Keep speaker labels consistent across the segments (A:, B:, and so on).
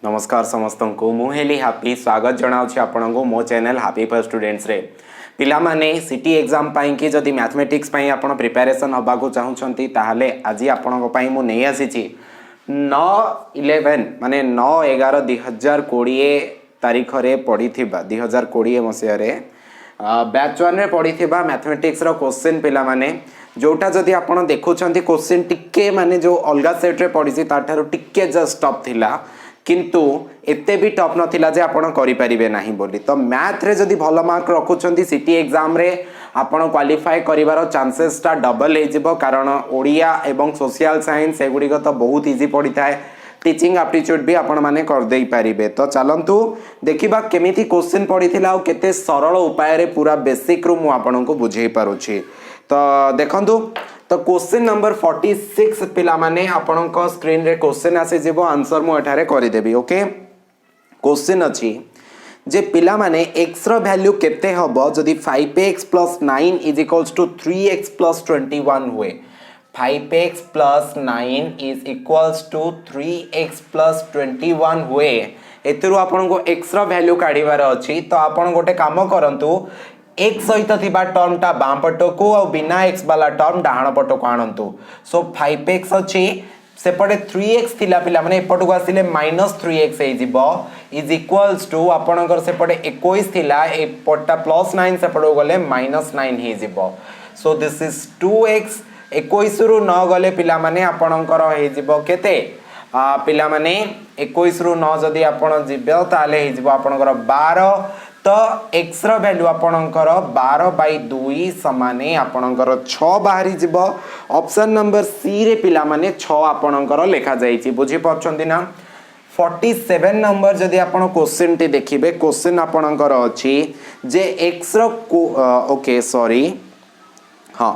A: नमस्कार समस्त को मुझे हैप्पी स्वागत जनाऊँ आपण को मो चैनल हैप्पी फॉर स्टूडेंट्स रे पिला माने सिटी एग्जाम पाई कि जदि मैथमेटिक्स पाई आपण प्रिपरेशन हबा को चाहूछंती ताहले आज आपण को पाई मु नै आसीची 9/11 माने 9/11/2020 तारीख रे पढ़ीथिबा 2020 मसिया रे बैच 1 रे पढ़ीथिबा मैथमेटिक्स रो क्वेश्चन पिला माने जोटा जदि आपण देखुछंती क्वेश्चन टिके माने जो अलगा सेट रे पढ़ीसी ताठारो टिके जस्ट टॉप थिला किंतु एते भी टॉप नथिला जे आपण करि परिबे नाही बोली तो मैथ रे जदि भलो मार्क रखुछंती सिटी एग्जाम रे आपण क्वालिफाई करिवार चांसेस ता डबल हे जिवो कारण ओडिया एवं सोशल साइंस एगुडी तो बहुत इजी पड़ी थाए टीचिंग एप्टीट्यूड भी आपण माने कर देई परिबे तो चलंतु देखिबा केमिति क्वेश्चन पड़ीथिला और केते सरल उपाय रे पूरा बेसिक रु मु आपण को बुझेई पारुछि तो देखंतु तो क्वेश्चन नंबर 46 पिला माने आपण को स्क्रीन रे क्वेश्चन आसे जेबो आंसर मु एठारे करि देबी ओके क्वेश्चन अछि जे पिला माने x रो वैल्यू केते हबो जदि 5x + 9 = 3x + 21 हुए 5x + 9 = 3x + 21 हुए एतरु आपण को x रो वैल्यू काढिबार अछि तो आपण गोटे काम करंतु x सहित थिबा टर्म टा बाम पट को और बिना x वाला टर्म डाहाण पट को आणंतु सो 5x अछि सेपटे 3x थिला पिला माने एपट को आसिले -3x हे जिवो = आपणकर सेपटे 21 थिला एपटा +9 सेपट को गले -9 हे जिवो सो दिस इज 2x 21 रु 9 गले पिला माने आपणकर हे जिवो केते पिला माने 21 रु 9 जदी आपण जिवो ताले हे जिवो आपणकर 12 तो x रो वैल्यू आपणकर 12/2 समाने आपणकर 6 बाहरी जिवो ऑप्शन नंबर सी रे पिला माने 6 आपणकर लेखा जाईची बुझी परछंती ना 47 नंबर जदी आपण क्वेश्चन टी देखिबे क्वेश्चन आपणकर अछि जे x रो ओके सॉरी हां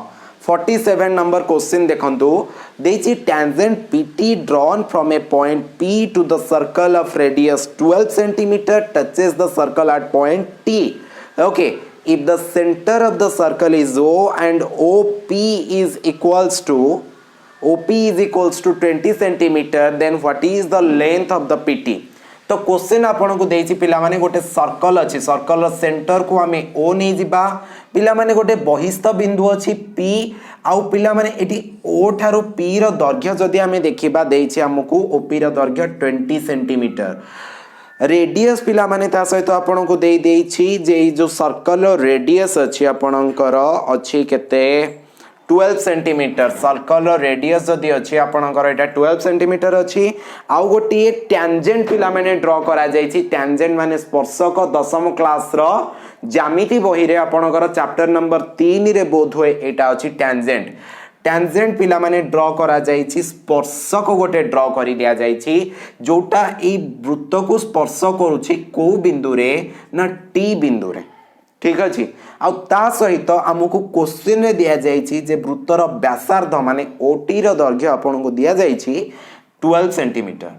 A: 47 नंबर क्वेश्चन देखंतु देछि tangent pt drawn from a point p to the circle of radius 12 cm touches the circle at point t okay if the center of the circle is o and op is equals to 20 cm then what is the length of the pt तो question आपन को देछि पिला माने गोटे circle अछि circle रो centre को हमें ओ नै जिबा पिला माने गोटे बहिस्थ बिंदु अछि p आउ पिला माने एटी o ठारो p रो दैर्घ्य जदी हमें देखिबा देछि हमकु op रो दैर्घ्य 20 सेंटीमीटर रेडियस पिला माने ता सहित आपन को देई देछि जे जो सर्कल रो रेडियस अछि आपनकर अछि केते 12 सेंटीमीटर सर्कल रेडियस जदी अछि आपनकर एटा 12 सेंटीमीटर अछि आउ गोटी टैंजेंट पिला माने ड्रा करा जाईछि टैंजेंट माने स्पर्शक दशम क्लास रो ज्यामिति बही रे आपनकर चैप्टर नंबर 3 रे बोध होय एटा अछि टैंजेंट टैंजेंट पिला माने ड्रा करा जाईछि स्पर्शक गोटे ड्रा करि दिया जाईछि जोटा ए वृत्त को स्पर्श करूछि को बिंदु रे ना टी बिंदु रे ठीक अछि आ ता सहित हमकु क्वेश्चन रे दिया जाईछि जे वृत्तर व्यासार्ध माने ओटी रो दैर्घ्य आपन को दिया जाईछि 12 centimetre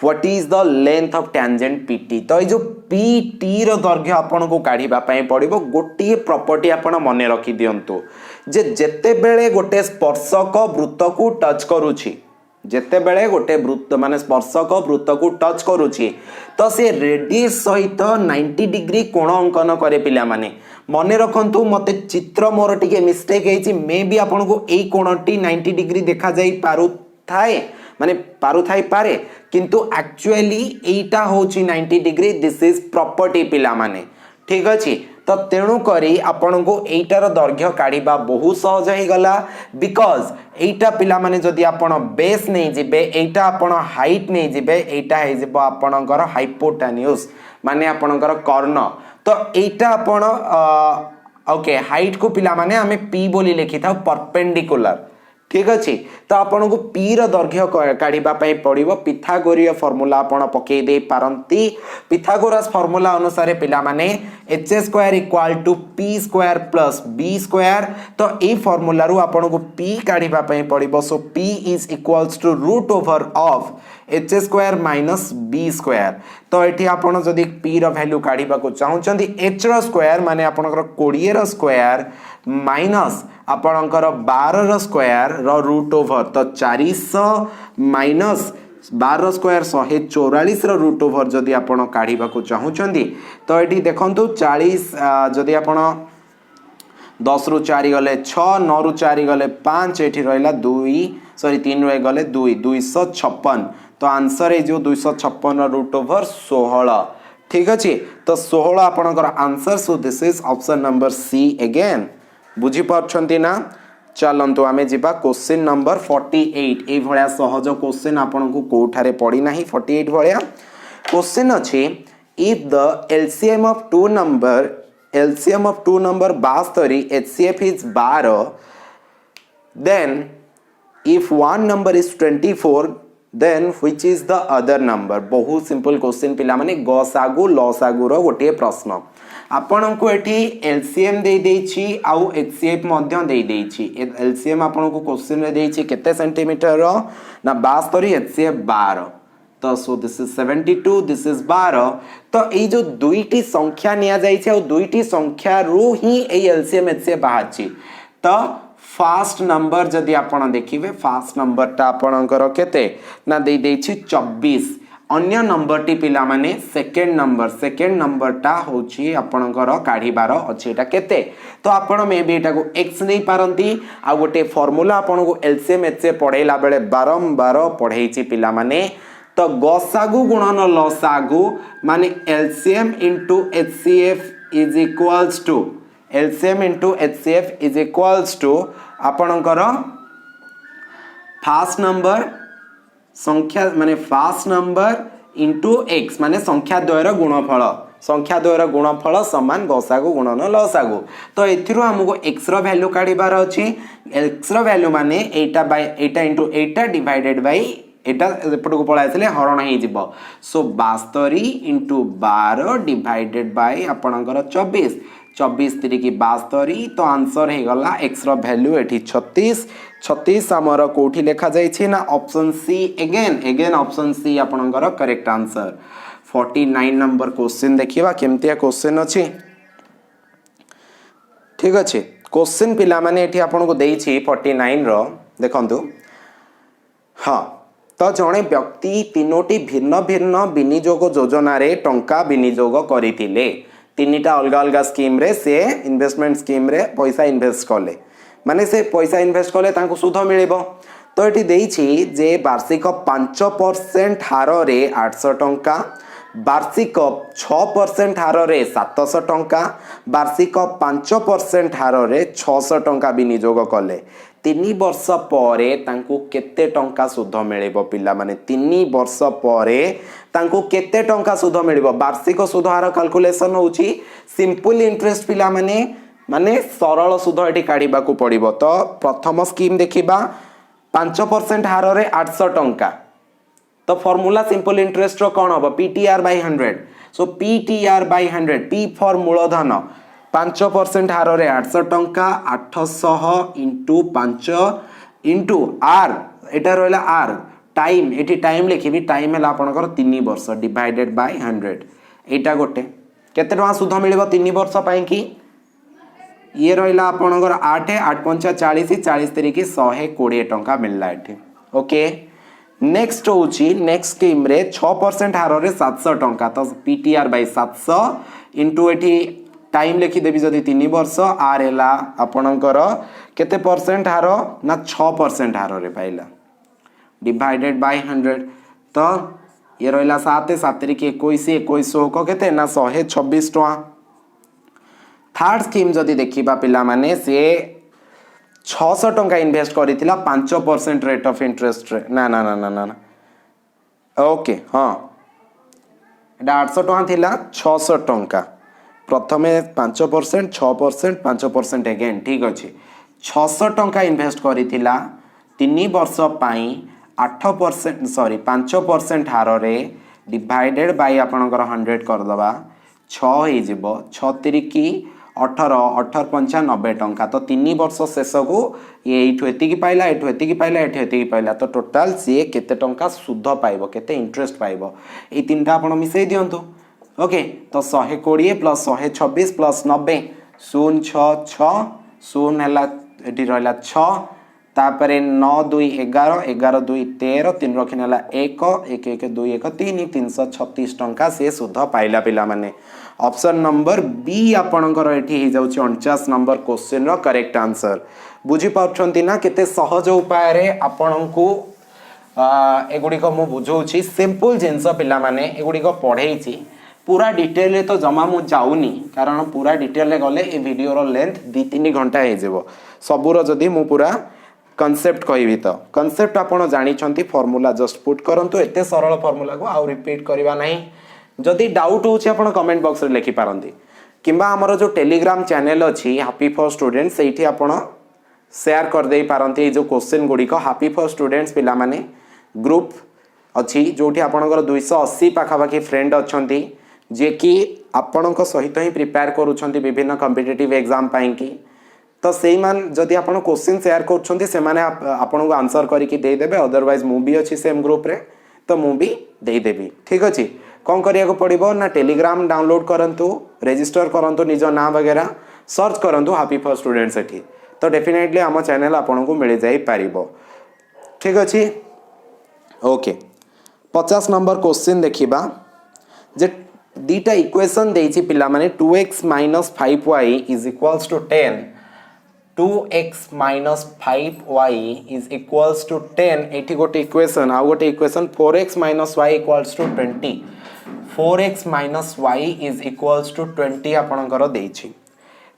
A: what is the length of tangent pt तो ए जो pt रो दैर्घ्य आपन को काढिबा पई पड़िबो गोटी प्रॉपर्टी आपन मने रखि दियंतु जे जेते बेले गोटे स्पर्शक वृत्त को टच करूछि जेते बेले गोटे वृत्त माने स्पर्शक वृत्त को टच करूछि तो से रेडियस सहित 90 डिग्री कोण अंकन करे पिला माने मने रखंतु मते चित्र मोर टिके मिस्टेक हेछि मे बी आपन को एई कोणटी 90 डिग्री देखा जाई पारु थाए माने पारु थाई पारे किंतु एक्चुअली एटा होछि 90 डिग्री दिस इज प्रॉपर्टी पिला माने ठीक अछि तो तेणु करी आपण को एटार दैर्घ्य काढिबा बहुत सहज हे गला बिकॉज़ एटा पिला माने जदी आपण बेस नै जिबे एटा आपण हाइट नै जिबे एटा हे जिबो आपणकर हाइपोटेन्यूज माने आपणकर कर्ण तो एटा आपण ओके हाइट को पिला माने हमें p बोली लिखि था परपेंडिकुलर ठीक अछि तो आपण को p रो दैर्घ्य काढिबा पई पड़िबो पिथागोरीय फार्मूला आपण पकेई दे पारंती पिथागोरस फार्मूला अनुसार पिला माने h² = p² + b² तो ए फार्मूला रु आपण को p काढिबा पई पड़िबो सो p = √of h² - b² तो एठी आपण जदी p रो वैल्यू काढिबा को चाहुचंदी h रो स्क्वायर माने आपणकर 20 रो स्क्वायर माइनस आपणकर 12 रो स्क्वायर रो √ओवर तो 400 - 12 स्क्वायर 144 रूट ओवर जदि आपण काढ़ा चाहूँगी तो ये देखो 40 जदि आपण 10 रु 4 गले 6 9 रु 4 गले 5 ये रहा 3 रही गले 256 तो आंसर है जो 256 रूट ओवर 16 ठीक अच्छे तो 16 आपणकर answer so this is option number C again बुझी पारछंती ना चलंतु आमे जिबा क्वेश्चन नंबर 48 ए भलिया सहज क्वेश्चन आपन को कोठारे पड़ी नाही 48 भलिया क्वेश्चन अछि if the LCM of two number 72 HCF is 12 then if one number is 24 then which is the other number बहुत सिंपल क्वेश्चन पिला माने गसागु लसागु रो गोटे प्रश्न आपन को एठी एलसीएम दे देछि आउ एचसीएफ मध्य दे देछि एलसीएम आपन को क्वेश्चन रे देछि केते सेंटीमीटर रो ना 72 एचसीएफ 12 तो सो दिस इज 72 दिस इज 12 तो ए जो दुईटी संख्या निया जाइछि और दुईटी संख्या रो ही ए एलसीएम एचसीएफ बाहाछि तो फास्ट नंबर जदि आपण देखिबे फास्ट नंबर ता आपणकर केते ना दे देछि 24 अन्य नंबर टी पिला माने सेकंड नंबर ता होछि आपणकर काढिबार अछि एटा केते तो आपण मे बी एटा को x नै पारंती आ गोटे फार्मूला आपण को एलसीएम एचसीएफ पढैला बेले बारंबार पढैछि पिला माने तो गसागु गुणन लसागु माने LCM into HCF is equals to LCM into HCF is equals to आपणकर फास्ट नंबर संख्या माने फास्ट नंबर into x माने संख्या द्वयर गुणफल समान गसागु गुणन लसागु तो एथिरो हमको x रो वैल्यू काढिबार अछि x रो वैल्यू माने एटा bye Etah into Etah divided by एटा एपट को पळा आइसले हरण हे जिवो सो 72 into 12 डिवाइडेड बाय आपणकर 24 24 3 की 72 तो आंसर हे गला x रो वैल्यू एठी 36 हमर कोठी लेखा जाई छी ना option C again option C आपनकर करेक्ट आंसर 49 नंबर क्वेश्चन देखिबा केमतिया क्वेश्चन अछि ठीक अछि क्वेश्चन पिला माने एठी आपन को देई छी 49 रो देखंतु हां तो जणे व्यक्ति तीनोटी भिन्न भिन्न विनियोग योजना रे टंका विनियोग करितिले तीनटा अलग अलग स्कीम रे से इन्वेस्टमेंट स्कीम रे पैसा इन्वेस्ट कले माने से पैसा इन्वेस्ट कले तांको सुध मिलिबो तो एठी देइछि जे वार्षिक 5% हार रे 800 टंका वार्षिक 6% हार रे 700 टंका वार्षिक 5% हार रे 600 टंका विनियोग कले 3 वर्ष परे तांको केते टंका सुध मिलिबो पिला माने 3 वर्ष परे तांको केते टंका सुध मिलिबो वार्षिक सुध हार कैलकुलेशन होउची सिंपल इंटरेस्ट पिला माने सरल सुध एठी काढिबा को पड़िबो तो प्रथम स्कीम देखिबा 5% हार रे 800 टंका तो फार्मूला सिंपल इंटरेस्ट रो कोन होबो PTR by 100 so PTR by 100 P for मूलधन 5% हार रे 800 टंका 800 इंटू 5 इंटू आर एटा रहला आर टाइम एठी टाइम लिखिबी टाइम हैला आपनकर 3 वर्ष डिवाइडेड बाय 100 एटा गोटे केते टका सुध मिलिबो 3 वर्ष पई की ये रहला आपनकर 8 8 5 40 40 तरीके 120 टंका मिलला एठी ओके नेक्स्ट होची नेक्स्ट स्कीम रे 6% हार रे 700 टंका तो पीटीआर बाय 700 इंटू एठी टाइम लिखि देबी जदी 3 वर्ष आर हैला आपनकर केते परसेंट हार ना 6% हार रे पाइला डिवाइडेड बाय 100 तो ये रहला 7 7 के 21 को केते ना 126 टका थर्ड स्कीम जदी देखिबा पिला माने से 600 टंका इन्वेस्ट करितिला 5% रेट ऑफ इंटरेस्ट रे ना ना ना ना ना ओके हां एटा 800 टका थिला 600 टंका प्रथमे 5% 6% 5% अगेन ठीक अछि 600 टंका इन्वेस्ट करितिला 3 वर्ष पाई 8% सॉरी 5% हार रे डिवाइडेड बाय आपनकर 100 कर दबा 6 हे जिवो 6 3 18 18 95 टंका तो 3 वर्ष शेष को ये एठो एतिकी पाइला एठो एतिकी पाइला एठो एतिकी पाइला तो टोटल से केते टंका सुध पाइबो केते इंटरेस्ट पाइबो ए तीनटा आपण मिसै दियंतु ओके तो 120 प्लस 126 प्लस 90 066 0 हैला एठी रहला 6 तापर 9 2 11 11 2 13 3 रखिने 1 1 1 2 1 3 336 टंका से सुध पाइला पिला माने ऑप्शन नंबर बी आपणकर एठी हे जाउची 49 नंबर क्वेश्चन रो करेक्ट आंसर बुझी पाउछंती ना केते सहज उपाय रे आपणको एगुडी को मु बुझौची सिंपल जिंस पिला माने एगुडी को पढेइची पूरा डिटेल रे तो जमा मु जाउनी कारण पूरा डिटेल रे गले ए वीडियो रो लेंथ 2-3 घंटा हे जेबो सबुरो जदी मु पूरा कॉन्सेप्ट कहबी तो कॉन्सेप्ट आपण जानी छंती फार्मूला जस्ट पुट करंतु एते सरल फार्मूला को आउ रिपीट करबा नाही जदी डाउट होची आपण कमेंट बॉक्स रे लिखि पारंती किंबा हमरो जो टेलीग्राम चैनल अछि हैप्पी फॉर स्टूडेंट्स सेठी आपण शेयर कर दे पारंती जो क्वेश्चन गुडी को हैप्पी फॉर स्टूडेंट्स पिला माने ग्रुप अच्छी जोठी आपणकर 280 पाखापाखि फ्रेंड अच्छी जे कि आपणक सहित ही प्रिपेयर करुछंती विभिन्न कॉम्पिटिटिव एग्जाम पाई की तो सेई मान जदि आपण क्वेश्चन शेयर करुछंती से माने आपन को आंसर करके दे देबे अदरवाइज मु भी अच्छी सेम ग्रुप रे तो मु भी दे देबी ठीक अछि कोन करिया को पड़िबो ना टेलीग्राम डाउनलोड करंतु रजिस्टर करंतु निज ना वगैरह सर्च करंतु हैप्पी फॉर स्टूडेंट्स एठी तो डेफिनेटली हम चैनल आपन को मिल जाई पारिबो ठीक अछि ओके 50 नंबर क्वेश्चन देखिबा जे दीटा इक्वेशन देछि पिला माने 2x - 5y = 10 2x - 5y = 10 एठी गोटे इक्वेशन आ गोटे equation 4x - y = 20 4x - y = 20 आपनकर देछि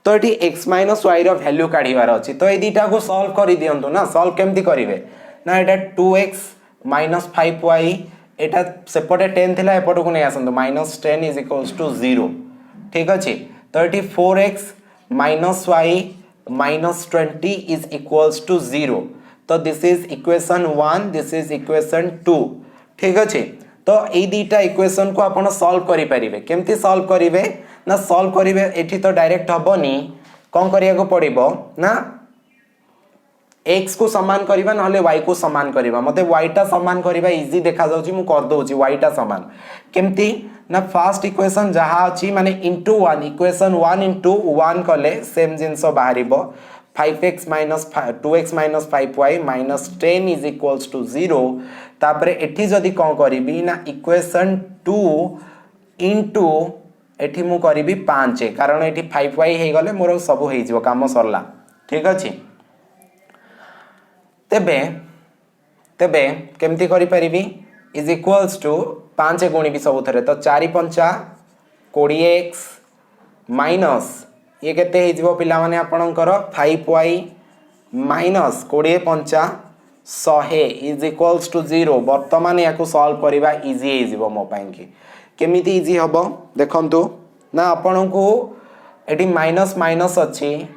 A: तो एठी x - y रो वैल्यू काढिबार अछि तो ए दीटा को सॉल्व करि दियंतु ना सॉल्व केमति करिवे ना एटा 2x - 5y एटा सेपटे 10 थिला एपटो को नै आसंतो -10 = 0 ठीक अछि तो एठी 4x - y -20 = 0 तो this is equation 1 this is equation 2 ठीक अछि तो ए दीटा इक्वेशन को आपण सॉल्व करि परिबे केमति सॉल्व करिवे ना सॉल्व करिवे एठी तो डायरेक्ट हबनी कोन करिया को पड़िबो ना x को समान करिबा नहले y को समान करिबा मते y टा समान करिबा इजी देखा जाउची मु कर दोची y टा समान केमती ना फर्स्ट इक्वेशन जहा अछि माने इनटू 1 इक्वेशन 1 * 1 कले सेम जिंस बाहरिबो 5x - 2x - 5y -10 = 0 तापरे एठी जदी कोन करिबी ना इक्वेशन 2 * एठी मु करिबी 5 कारण एठी 5y हे गले मोर सब हे जिवो काम सरला ठीक अछि तेबे तेबे केमती करि परिबी = 5 गुणी भी सब थरे तो 4 × 5 20x माइनस ये केते हे जिवो पिला माने आपणकर 5y माइनस 20 × 5 100 = 0 वर्तमान याकू सॉल्व करिबा इजी हे जिवो मो पाई की केमिति इजी हबो देखंतु ना आपणको एटी माइनस माइनस अछि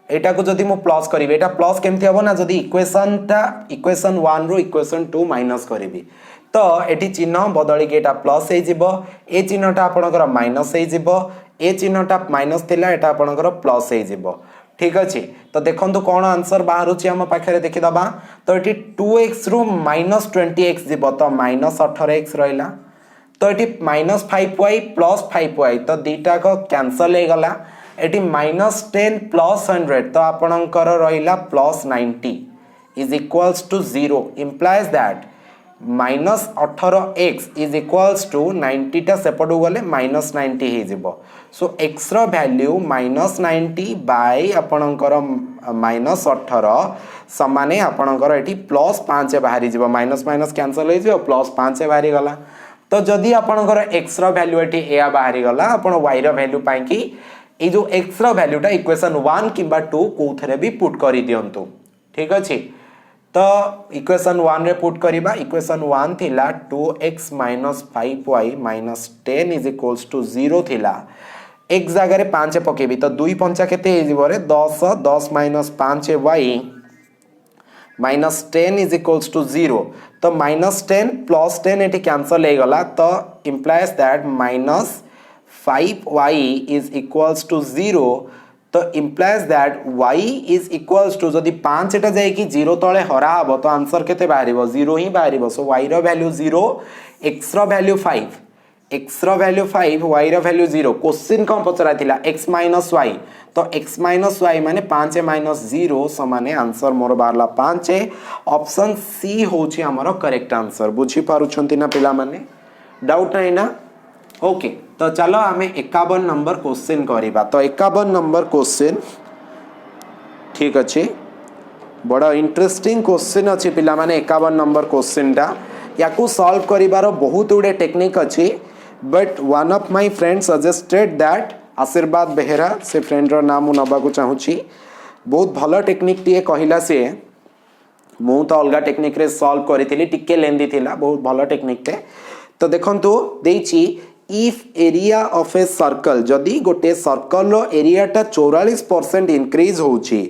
A: एटा को जदि मु प्लस करिवे एटा प्लस केमथि हबो ना जदि इक्वेशन 1 रो इक्वेशन 2 माइनस करिवे तो एटी चिन्ह बदली के एटा प्लस हे जिवो ए चिन्हटा आपनकर माइनस हे जिवो ए चिन्हटा माइनस थिला एटा आपनकर प्लस हे जिवो ठीक अछि तो देखंतु कोन आंसर बाहरुची हम पाखरे देखि दबा तो एटी 2x रो -20x जिवो तो -18x रहिला तो एटी -5y + 5y तो दीटा को कैंसिल हे गला एटी -10 + 100 तो आपनकर रहिला +90 = 0 implies that -18x = 90 टा सेपटू गले -90 हे जिवो सो x रो वैल्यू -90 बाय आपनकर -18 समाने आपनकर एटी +5 बाहरी जिवो माइनस माइनस कैंसिल हे जिवो +5 बाहरी गला तो जदी आपनकर x रो वैल्यू एटी ए बाहरी गला आपन y रो वैल्यू पाई की ए जो x रो वैल्यूटा इक्वेशन 1 किबा 2 कोथरे भी पुट करि दियंतु ठीक अछि तो इक्वेशन 1 रे पुट करिबा इक्वेशन 1 थिला 2x - 5y -10 = 0 थिला एक जगह रे 5 पकेबी तो 2 5 केते हे जिवो रे 10 10 - 5y -10 = 0 तो -10 + 10 एटी कैंसिल हे गला तो इंप्लाइज दैट -5y = 0 तो implies that y is equals to जदि 5 टा जाय कि 0 तळे हरा हबो तो आंसर केते बाहरिबो 0 ही बाहरिबो सो y रो वैल्यू 0 x रो वैल्यू 5 x रो वैल्यू 5 y रो वैल्यू 0 क्वेश्चन कौन पचरा थिला x माइनस y तो x माइनस y माने 5 माइनस 0 समान आंसर मोर बारला 5 ऑप्शन सी होची हमरो करेक्ट आंसर बुझी पारुछंती ना पिला माने डाउट नहीं ना ओके तो चलो आमे 51 नंबर क्वेश्चन करिबा तो 51 नंबर क्वेश्चन ठीक अछि बड़ा इंटरेस्टिंग क्वेश्चन अछि पिला माने 51 नंबर क्वेश्चन टा याकू सॉल्व करिबारो बहुत उडे टेक्निक अछि but one of my friend suggested that आशीर्वाद बेहरा से फ्रेंड रो नाम नबा को चाहूची बहुत भलो टेक्निक टिए कहिला से मु तो अलगा टेक्निक रे सॉल्व करिथिली टिके लेंदी थिला बहुत भलो टेक्निक ते तो देखंतु देइची if area of a circle जदी गोटे सर्कल रो एरिया टा 44% इंक्रीज होची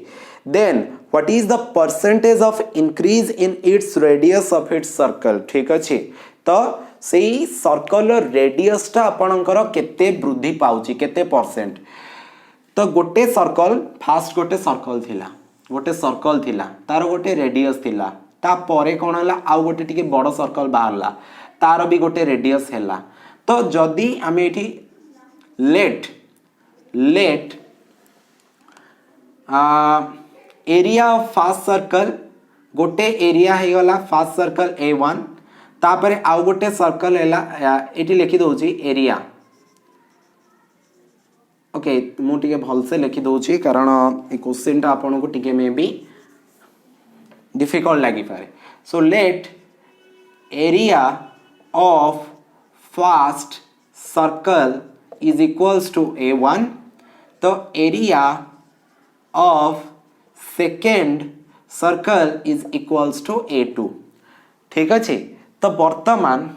A: then what is the percentage of increase in its radius of its circle ठीक अछि तो सेही सर्कल रेडियस टा आपणकर केते वृद्धि पाउची केते परसेंट तो गोटे सर्कल फास्ट गोटे सर्कल थिला तार गोटे रेडियस थिला ता परे कोन हला आ गोटे टिके बड़ सर्कल बाहरला तार भी गोटे रेडियस हैला तो जदी आमे एठी let area of first circle गोटे एरिया है गला फास्ट सर्कल A1 तापरे आउ गोटे सर्कल हैला एठी लिखि दोची एरिया ओके मु टिके भल से लिखि दोची कारण ए क्वेश्चन टा आपन को टिके मे बी डिफिकल्ट लागी पारे so let area of first circle is equals to A1 तो area of second circle is equals to A2 ठीक अच्छे तो वर्तमान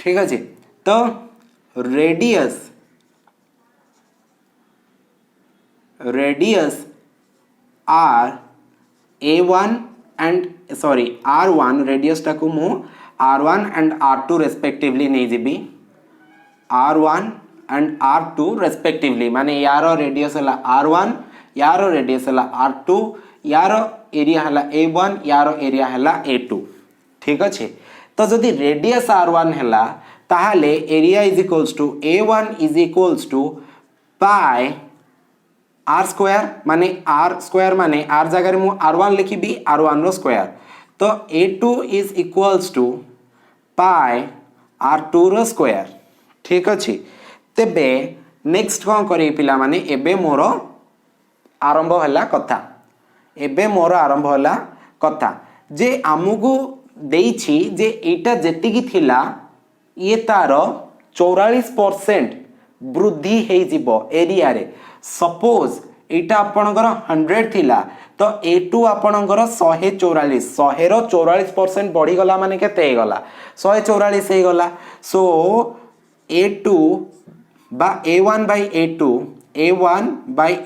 A: ठीक अच्छे तो radius R A1 and sorry R1 radius टाकू मु R1 एंड R2 रेस्पेक्टिवली नहीं जीबी R1 एंड R2 रेस्पेक्टिवली माने यारो रेडियस हला R1 यारो रेडियस हला R2 यारो एरिया हला A1 यारो एरिया हला A2 ठीक अच्छे तो जदि रेडियस R1 हला ताहाले area is equals to A1 is equals to pi R square माने R स्क्वायर माने R जगह मु R1 लिखी भी R1 रो स्क्वायर तो A2 is equals to pi R2 रो स्क्वायर ठीक अच्छे तेबे नेक्स्ट कौन करी पिला माने एबे मोर आरंभ हला कथा जे आमुगु देइछि जे एटा जेतिकी थिला ये तार 44% वृद्धि हे जिवो एरिया रे सपोज एटा आपणकर 100 थिला तो A2 आपणकर 144 100 रो 44% बढ़ी गला माने केते हे गला 144 हे गला सो A2 बा A1 by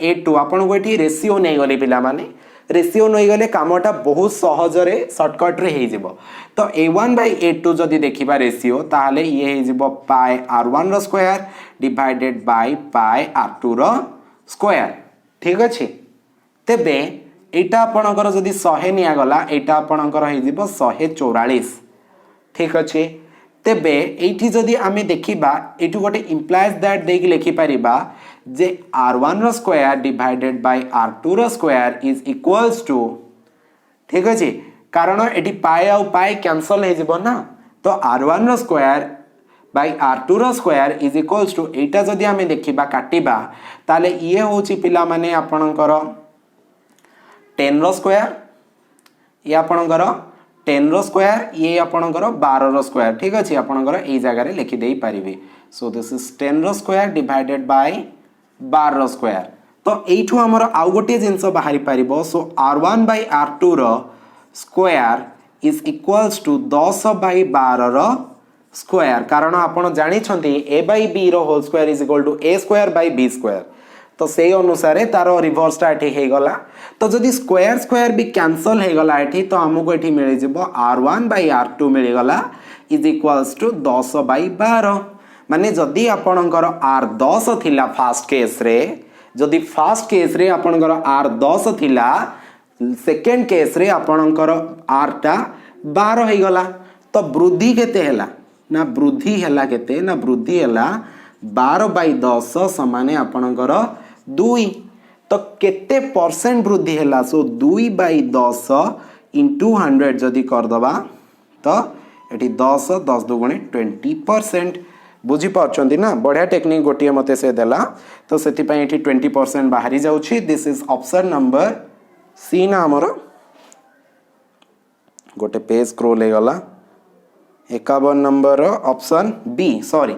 A: A2 आपन को एठी रेशियो नै गले पिला माने रेशियो नै गले कामटा बहुत सहज रे शॉर्टकट रे हे जिवो तो A1 by A2 जदी देखिबा रेशियो ताहाले ये हे जिवो पाई R1 रो square divided by pi R2 रो स्क्वायर ठीक अछि तेबे एटा आपनकर जदी 100 निया गला एटा आपनकर हे जिवो 144 ठीक अछि तेबे एठी जदी आमे देखिबा एठु गोटे इंप्लाइज दैट देकी लिखि परिबा जे R1 रो स्क्वायर डिवाइडेड बाय R2 रो स्क्वायर इज इक्वल्स टू ठीक अछि कारण एठी पाई आ पाई कैंसिल हे जिवो ना तो R1 रो स्क्वायर बाय R2 रो स्क्वायर इज इक्वल्स टू एटा जदी आमे देखिबा काटिबा ताले ये होची पिला माने आपनकर 10 रो स्क्वायर ये आपनकर 10 रो स्क्वायर ये आपनकर 12 रो स्क्वायर ठीक अछि आपनकर एई जगह रे लिखि देई परिबे सो दिस इज 10 रो स्क्वायर डिवाइडेड बाय 12 रो स्क्वायर तो एठु हमर आउ गोटे जिंस बाहरी परिबो सो R1 by R2 रो square is equals to 10 by 12 रो स्क्वायर कारण आपण जानि छथि a by b रो whole square is equal to a square by b square तो से अनुसार तारो रिवर्स टा एठी हे गला तो जदी स्क्वायर स्क्वायर भी कैंसिल हे गला एठी तो हमको एठी मिलि जिवो R1 by R2 मिलि गला इज इक्वल्स टू 10 by 12 माने जदी आपणकर R10 थिला फर्स्ट केस रे जदी फर्स्ट केस रे आपणकर R10 थिला सेकंड केस रे आपणकर R टा 12 हो गला तो वृद्धि केते हैला ना वृद्धि हैला केते ना वृद्धि हैला 12/10 समान आपणकर 2 तो केते परसेंट वृद्धि हैला सो 2/10 इंटू 100 जदि करदबा तो एटी 10 10 दुगुणे 20% बुझी पार्छन्ती ना बढ़िया टेक्निक गोटे मते से देला तो सेति पई एटी 20% बाहरी जाउछि this is option number C ना हमर गोटे पेज स्क्रॉल हे गला 51 number option B sorry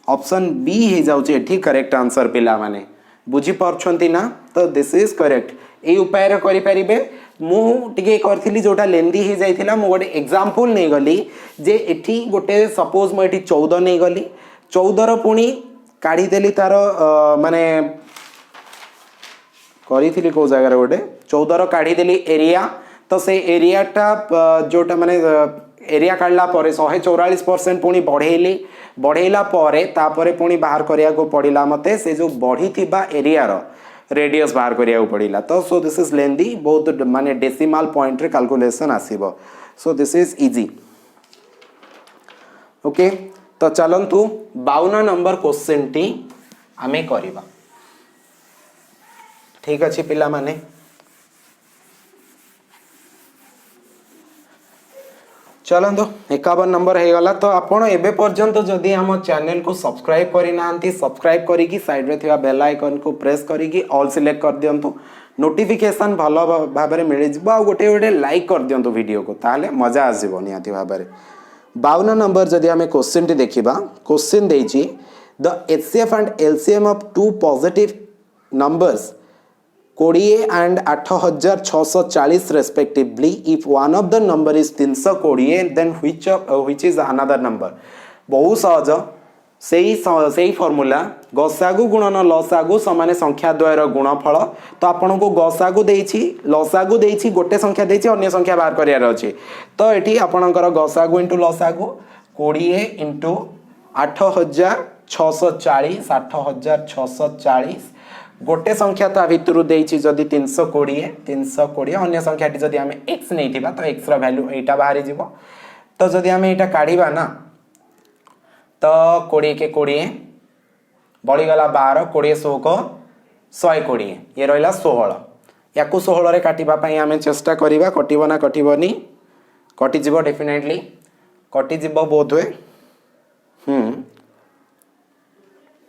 A: option B हे जाउछि एठी करेक्ट आंसर पिला माने बुझी पार्छन्ती ना तो दिस इज करेक्ट ए उपाय रे करि परिबे मु टिके करथिली जोटा लेंदी हे जाइथिला मु गोटे एग्जांपल नै गली जे एठी गोटे सपोज मु एठी 14 नै गली 14 रो पुनी काढी देली तार माने करिथिली को जगह रे गोटे 14 रो काढी देली एरिया तो से एरिया टा जोटा माने एरिया काढला परे 144% पुनी बढ़ेली बढ़ेला परे तापरे पुनी बाहर करिया को पड़िला मते से जो बढ़ी थिबा एरिया रो रेडियस बाहर करिया को पड़िला तो सो दिस इज लेंदी बहुत माने डेसिमल पॉइंट रे कैलकुलेशन आसीबो so this is easy okay तो चलंतु 52 नंबर क्वेश्चन टी आमे करिबा ठीक अछि पिला माने चलंदो 51 नंबर हे गला तो आपण एबे पर्यंत जदि हम चैनल को सब्सक्राइब करि नांती सब्सक्राइब करी की साइड रे थिबा बेल आइकन को प्रेस करी की ऑल सिलेक्ट कर दियंतु नोटिफिकेशन भलो भाबरे मिलि जबा गोटे गोटे लाइक कर दियंतु वीडियो को ताले मजा आ जिवो नियाती भाबरे 52 नंबर जदि हमें क्वेश्चन टी देखिबा क्वेश्चन देछि the HCF and LCM of two positive numbers 20 and 8640 respectively if one of the number is 320 then which is another number बहुत सहज सेही फॉर्मूला गसागु गुणन लसागु समान संख्या द्वयर गुणफल तो आपन को गसागु देछि लसागु देछि गोटे संख्या देछि अन्य संख्या बाहर करियार अछि तो एठी आपनकर गसागु इनटू लसागु 20 इनटू 8640 8640 गोटे संख्या ता भितरु देछि जदी 320 अन्य संख्या टी जदी हमें x नैथिबा तो x रा वैल्यू एटा बाहरी जीवो तो जदी हमें एटा काढीबा ना तो 20 के 20 बळी गला 12 20 16 120 ये रहला 16 याकू 16 रे काटिबा पई हमें चेष्टा करिबा कटिबो ना कटिबोनी कटि जीवो डेफिनेटली कटि जीवो बोधवे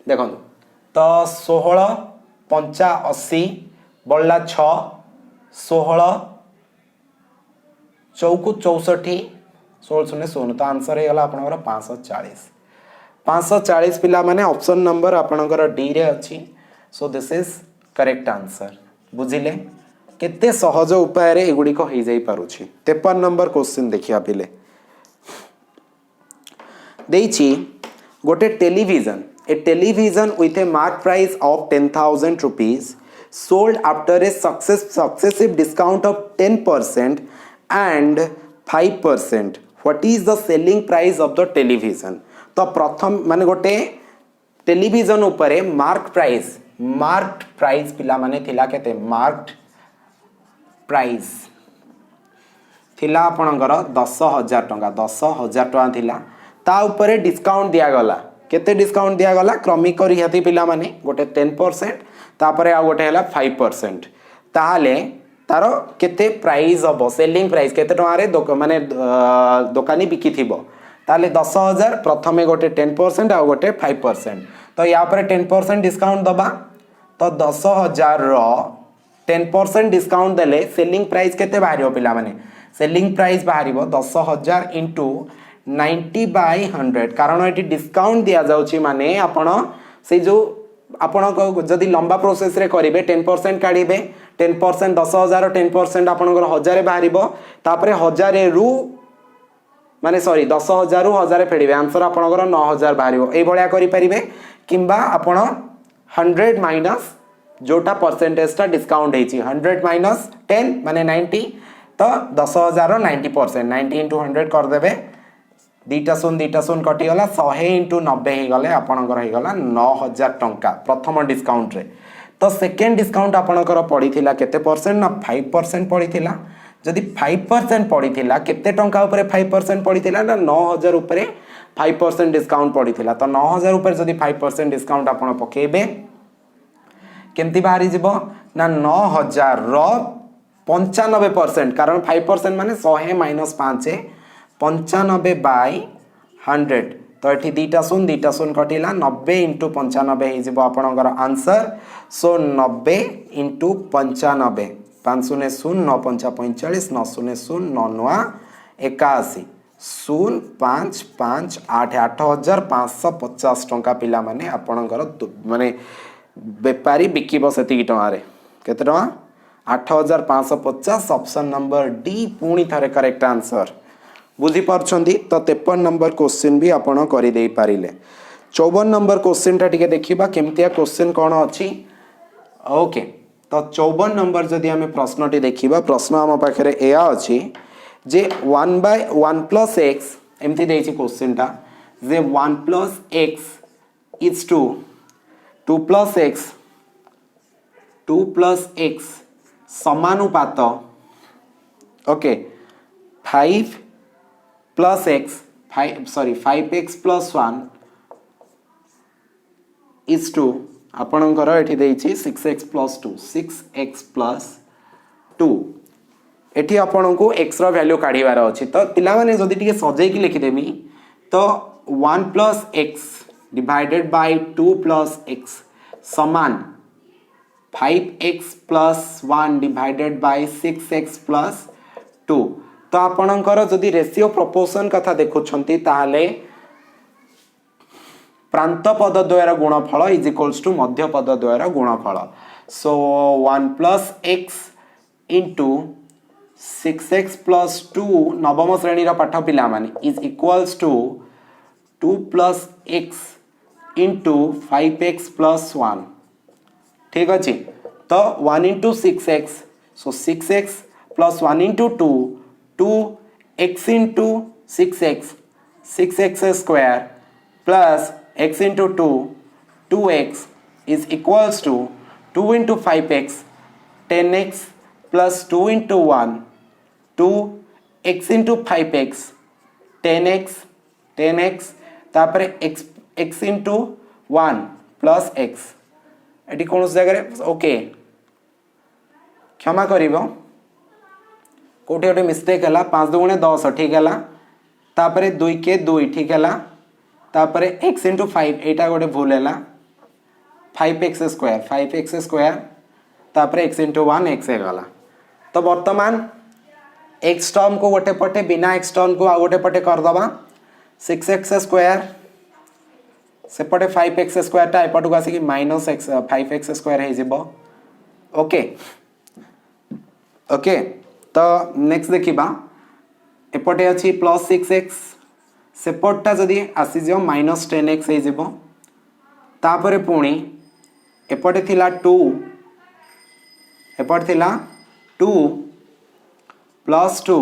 A: देखो तो 16 85 बढ़ला 6 16 चौकु 64 16 शून्य शून्य तो आंसर हे गला आपनकर 540 पिला माने ऑप्शन नंबर आपनकर डी रे अछि so this is correct answer बुझिले केते सहज उपाय रे एगुडी को हे जाई पारुछि 53 नंबर क्वेश्चन देखिया पिले देछि गोटे television a television with a mark price of 10,000 rupees sold after a successive discount of 10% and 5%. What is the selling price of the television? तो प्रथम माने गोटे टेलीविजन उपरे मार्क्ड प्राइस पिला माने थिला केते मार्क्ड प्राइस थिला आपनकर 10,000 टंका 10,000 टंका थिला ता उपरे डिस्काउंट दिया गला केते डिस्काउंट दिया गला क्रमिक रिहाती पिला माने गोटे 10% तापरे आ गोटे हला 5% ताहाले तारो केते प्राइस हबो सेलिंग प्राइस केते टंका रे माने दुकानी बिकी थिबो ताले 10,000 प्रथमे गोटे 10% आ गोटे 5% तो या पर 10% डिस्काउंट दबा तो 10,000 रो 10% डिस्काउंट देले सेलिंग प्राइस केते बाहरियो पिला माने सेलिंग प्राइस बाहरिबो 10,000 इनटू 90/100 कारण एटी डिस्काउंट दिया जाउची माने आपण से जो आपण को जदी लंबा प्रोसेस रे करिवे 10% काढिबे 10% 10,000 10% आपनकर 1000 बाहरिबो तापरे 1000 रु माने सॉरी 10,000 रु 1000 फेडिबे आंसर आपनकर 9,000 बाहरिबो एई भलिया करि परिबे किंबा आपण 100 माइनस जोटा परसेंटेज ता डिस्काउंट हेची 100 माइनस 10 माने 90 तो 10,000 रो 90% 90 into 100 कर देबे दीटा सुन कटि गला 100 into 90 हे गले आपनकर हे गला 9,000 टंका प्रथम डिस्काउंट रे तो सेकंड डिस्काउंट आपनकर पड़ीथिला केते परसेंट ना 5% पड़ीथिला जदि 5% पड़ीथिला केते टंका ऊपर 5% पड़ीथिला ना 9000 ऊपर 5% डिस्काउंट पड़ीथिला तो 9000 ऊपर जदि 5% डिस्काउंट आपण पकेबे केमती बाहरी जीवो ना 9000 रो 95% कारण 5% माने 100 माइनस 5 95 बाय 100 तो ये दीटा शून कटिला 90 इंटू 95 आपणकर आंसर सो 90 इंटू 95 5 शून्य 9 5 45 9 शून्य 9 9 81 0 5 5 8 8550 टंका पिला माने आपणकर माने बेपारी बिकिब से टकर केते टका 8550 ऑप्शन नंबर डी पुणी थे करेक्ट आंसर बुझी पारछंदी तो 53 नंबर क्वेश्चन भी आपण करि देई पारिले 54 नंबर क्वेश्चन टा टिके देखिबा केमतिया क्वेश्चन कोन अछि ओके तो 54 नंबर जदि हमें प्रश्नटी देखिबा प्रश्न हम पाखरे एया अछि जे 1 by 1 plus x एमती देछि क्वेश्चन टा जे 1 plus x is 2 plus x समानुपात okay 5 plus x 5x plus 1 is 2 आपणकर एठी देछि 6x plus 2 6x plus 2 एठी आपन को x रो वैल्यू काढीबार अछि तो पिला माने जदी टिके सजै कि लिखि देमी तो 1 plus x divided by 2 plus x समान 5x plus 1 divided by 6x plus 2 तो आपणकर जदि रेशियो प्रोपोर्शन कथा देखुछंती ताहाले प्रांत पद द्वयर गुणफल इज इक्वल्स टू मध्य पद द्वयर गुणफल सो 1 plus x into 6x plus 2 नवम श्रेणी रा पाठ पिला माने is equals to 2 plus x into 5x plus 1 ठीक अछि तो 1 into 6x so 6x plus 1 into 2 2x into 6x square plus x into 2 2x is equals to 2 into 5x 10x plus 2 into 1 2x into 5x 10x तापर x into 1 plus x eighty कौन जगह okay क्षमा करिवो कोठी ओटे mistake हला 5 दुगुणे 10 ठीक हला तापर 2 के 2 ठीक हला तापर x into 5 एटा गोटे भूल हला 5x स्क्वायर तापर x into 1 x गला तो वर्तमान x टर्म को गोटे पटे बिना x टर्म को आ गोटे पटे कर दबा 6x स्क्वायर सेपटे 5x स्क्वायर टा एपट को आसी माइनस x 5x स्क्वायर हे जिवो ओके ओके तो नेक्स्ट देखिबा एपटे अछि प्लस 6x सेपटटा जदी आसी जो माइनस 10x हे जिवो तापरे पुणी एपटे थिला 2 एपटे थिला 2 प्लस 2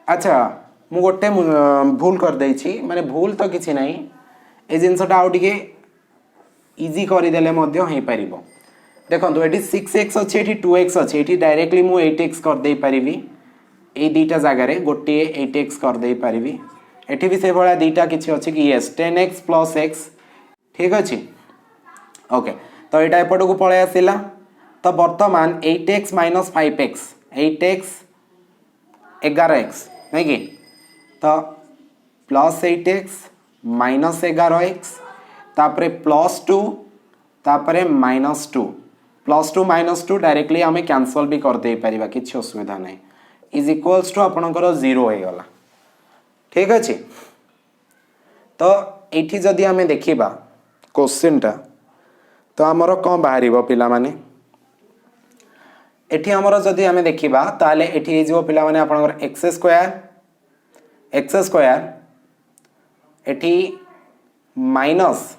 A: अच्छा मु गोटे भूल कर देछि माने भूल तो किछि नाही ए जिनसटा आउ टिके इजी करि देले मध्य हे परिबो देखंतु एठी 6x अछि एठी 2x अछि एठी डायरेक्टली मु 8x कर दे परिबी ए दीटा जगह रे गोटे 8x कर दे परिबी एठी भी से भला दीटा किछि अछि कि यस 10x plus x ठीक अछि ओके तो एटा एपट को पळे आसिला तो वर्तमान 8x minus 5x 8x 11x नहीं कि तो प्लस 8x माइनस 11x तापरे प्लस 2 तापरे माइनस 2 प्लस 2 माइनस 2 डायरेक्टली हमें कैंसल भी कर दे परिबा किछि असुविधा नहीं इज इक्वल्स टू आपनकर 0 हो गला ठीक अछि तो एठी जदी हमें देखिबा क्वेश्चन टा तो हमरो कोन बाहरिबो पिला माने एठी हमरो जदी हमें देखिबा ताले एठी हे जो पिला माने आपनकर x स्क्वायर एठी माइनस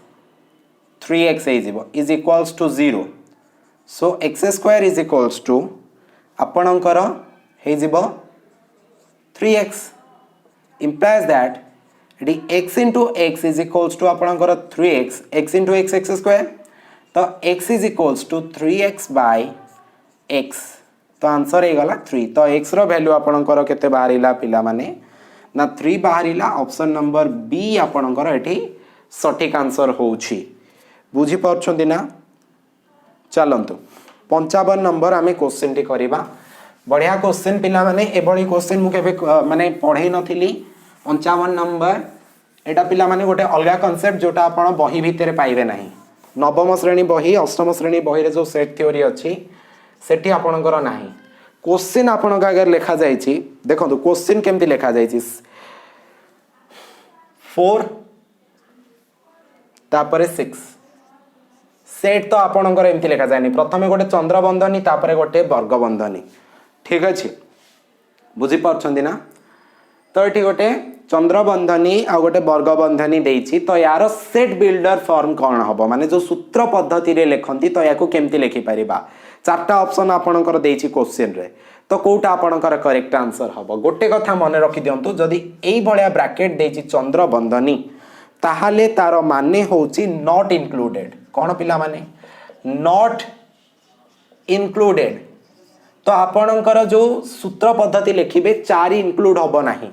A: 3x हे जिवो is equals to 0 so x square is equals to आपनकर हे जिवो 3x implies that एठी x into x is equals to आपनकर 3x x into x square तो x is equals to 3x by x तो answer हे गला 3 तो x रो वैल्यू आपणकर केते बाहरिला पिला माने ना 3 बाहरिला ऑप्शन नंबर बी आपणकर एठी सठिक आंसर होउछि बुझी परछोंदी ना चलंतु 55 नंबर आमे क्वेश्चन टी करिबा बढ़िया क्वेश्चन पिला माने एबळी क्वेश्चन मु केबे माने पढै नथिली 55 नंबर एटा पिला माने गोटे अलगा कांसेप्ट जोटा आपण बही भितरे पाइबे नाही नवम श्रेणी बही अष्टम श्रेणी बही रे जो सेट थ्योरी अछि सेठी आपणकर नाही क्वेश्चन आपण का अगर लिखा जायछि देखंतु क्वेश्चन केमति लिखा जायछि 4 तापरे 6 सेट तो आपणकर एमति लिखा जायनि प्रथमे गोटे चंद्र बंधनी तापरे गोटे वर्ग बंधनी ठीक अछि बुझी परछंदी ना तो एठी गोटे चंद्र बंधनी आ गोटे वर्ग बंधनी देइछि तो यार सेट बिल्डर फॉर्म कोन हबो माने जो सूत्र पद्धति रे लेखंती तो याको केमति लिखि परिबा चारटा ऑप्शन आपणकर देइछि क्वेश्चन रे तो कोटा आपणकर करेक्ट आंसर हबो गोटे कथा मने रखि दियंतु जदी एई भलिया ब्रैकेट देइछि चंद्र बंधनी ताहाले तार माने होउछि नॉट इंक्लूडेड कोन पिला माने नॉट इंक्लूडेड तो आपणकर जो सूत्र पद्धति लेखिबे 4 इंक्लूड हबो नाही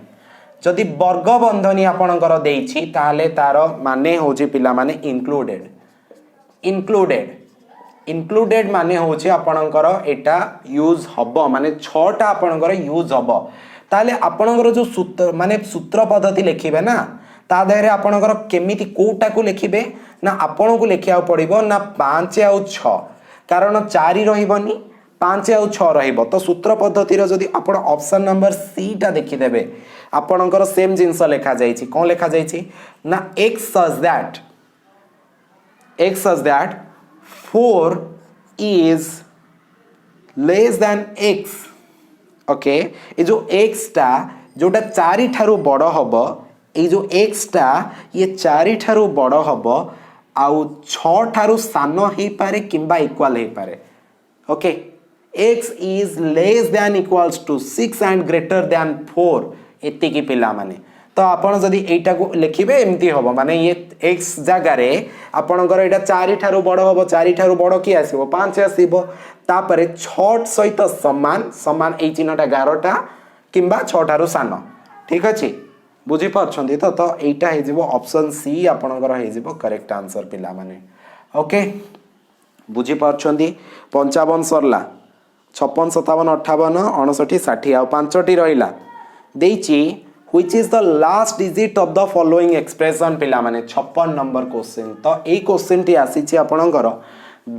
A: जदि वर्ग बंधनी आपणकर देइछि ताहाले तार माने होउछि पिला माने इंक्लूडेड इंक्लूडेड इंक्लूडेड माने होउछि आपणकर एटा यूज हबो माने 6टा आपणकर यूज हबो ताहाले आपणकर जो सूत्र माने सूत्र पद्धति लेखिबे ना ता देहरे आपणकर केमिति कोटा को लेखिबे ना आपण को लेखिया पड़िबो ना 5 आ 6 कारण 4 रहिबनी 5 आ 6 रहिबो तो सूत्र पद्धति रो जदि आपण ऑप्शन नंबर सी टा देखि देबे आपणकर सेम जिंस लेखा जायछि कोन लेखा जायछि ना x such that 4 is less than x okay ए जो x टा जोटा 4 ठारू बड़ हबो ए जो x टा ये 4 ठारू बड़ हबो आउ 6 ठारू सानो हे पारे किंबा इक्वल हे पारे okay x is less than equals to 6 and greater than 4 एति की पिला माने तो आपण जदी एटा को लिखिबे एमती होबो माने ये x जगह रे आपणकर एटा 4 ठारू बड़ होबो 4 ठारू बड़ की आसीबो 5 आसीबो तापरे 6 सहित समान समान ए चिन्हटा 11टा किंबा 6 ठारू सानो ठीक अछि बुझी परछंती तो एटा हे जिवो ऑप्शन सी आपणकर हे जिवो करेक्ट आंसर पिला माने ओके बुझी परछंती 55 सरला 56 57 58 59 60 आ 5टी रहिला देइची which is the last digit of the following expression पिला माने 56 नंबर क्वेश्चन तो ए क्वेश्चन टी आसीची आपणकर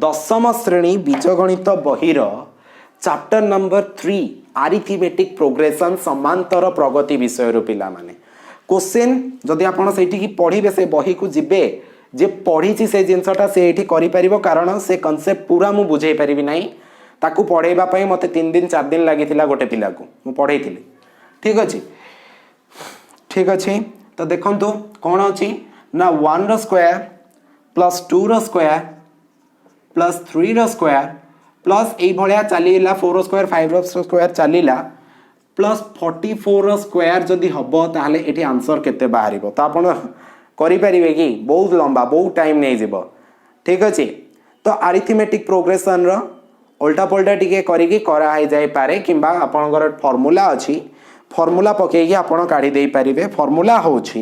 A: दशम श्रेणी बीजगणित बहिर चैप्टर नंबर 3 अरिथमेटिक प्रोग्रेशन समांतर प्रगति विषय रो पिला माने क्वेश्चन जदि आपण सेठी की पढिबे से बही को जिबे जे पढिची से जिंसटा से एठी करि परिबो कारण से कांसेप्ट पूरा मु बुझाई परिबि नाही ताकू पढेबा पई मते 3 दिन 4 दिन लागिथिला गोटे पिला को मु पढेइथिली ठीक अछि तो देखंतु कोन अछि ना 1 रो स्क्वायर प्लस 2 रो स्क्वायर प्लस 3 रो स्क्वायर प्लस ए भलिया चलीला 4 रो स्क्वायर 5 रो स्क्वायर चलीला प्लस 44 रो स्क्वायर जदी हबो ताहले एठी आंसर केते बाहरिबो तो आपण करि परिबे कि बहुत लंबा बहुत टाइम नै जिवो ठीक अछि तो अरिथमेटिक प्रोग्रेशन रो उल्टा पल्टा टिके करिकि करा है जाय पारे किंबा आपनकर फार्मूला अछि फार्मूला पकेगी आपण काढी देई परिबे फार्मूला होछि